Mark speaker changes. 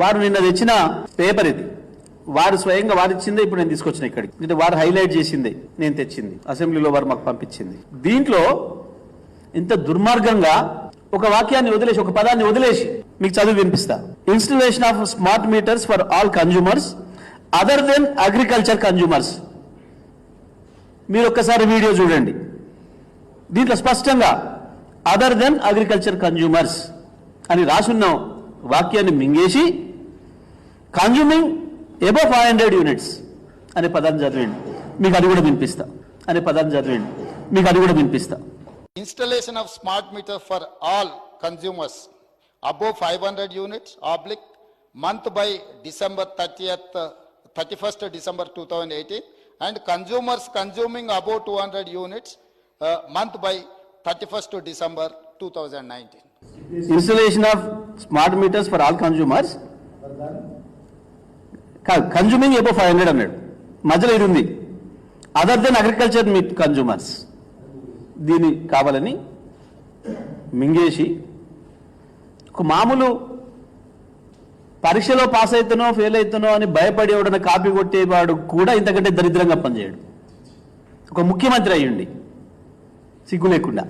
Speaker 1: వారు నిన్న తెచ్చిన పేపర్ ఇది, వారు స్వయంగా వారిచ్చిందే ఇప్పుడు నేను తీసుకొచ్చిన ఇక్కడికి. అంటే వారు హైలైట్ చేసిందే నేను తెచ్చింది, అసెంబ్లీలో వారు మాకు పంపించింది. దీంట్లో ఇంత దుర్మార్గంగా ఒక వాక్యాన్ని వదిలేసి, ఒక పదాన్ని వదిలేసి మీకు చదివి వినిపిస్తా. Installation of smart meters for all consumers other than agriculture consumers. మీరు ఒక్కసారి వీడియో చూడండి. దీంట్లో స్పష్టంగా అదర్ దెన్ అగ్రికల్చర్ కన్జ్యూమర్స్ అని రాసున్న వాక్యాన్ని మింగేసి కన్జ్యూమింగ్ అబవ్ 500 యూనిట్స్ అనే పదాన్ని చదివండి, మీకు అది కూడా వినిపిస్తా. అనే పదాన్ని చదివండి, మీకు అది కూడా వినిపిస్తా.
Speaker 2: Installation of smart meter for all consumers above 500 units oblique month by December 31st December 2018 and consumers consuming above 200 units month by 31st December 2019.
Speaker 1: Installation of smart meters for all consumers consuming above 500 అన్నాడు, మధ్యలో ఇది ఉంది other than agriculture meet consumers. దీన్ని కావాలని మింగేసి ఒక మామూలు పరీక్షలో pass అవుతానో fail అవుతానో అని భయపడి ఎవడన్నా కాపీ కొట్టేవాడు కూడా ఇంతకంటే దరిద్రంగా పనిచేయడు. ఒక ముఖ్యమంత్రి అయ్యుండి సిగ్గు లేకుండా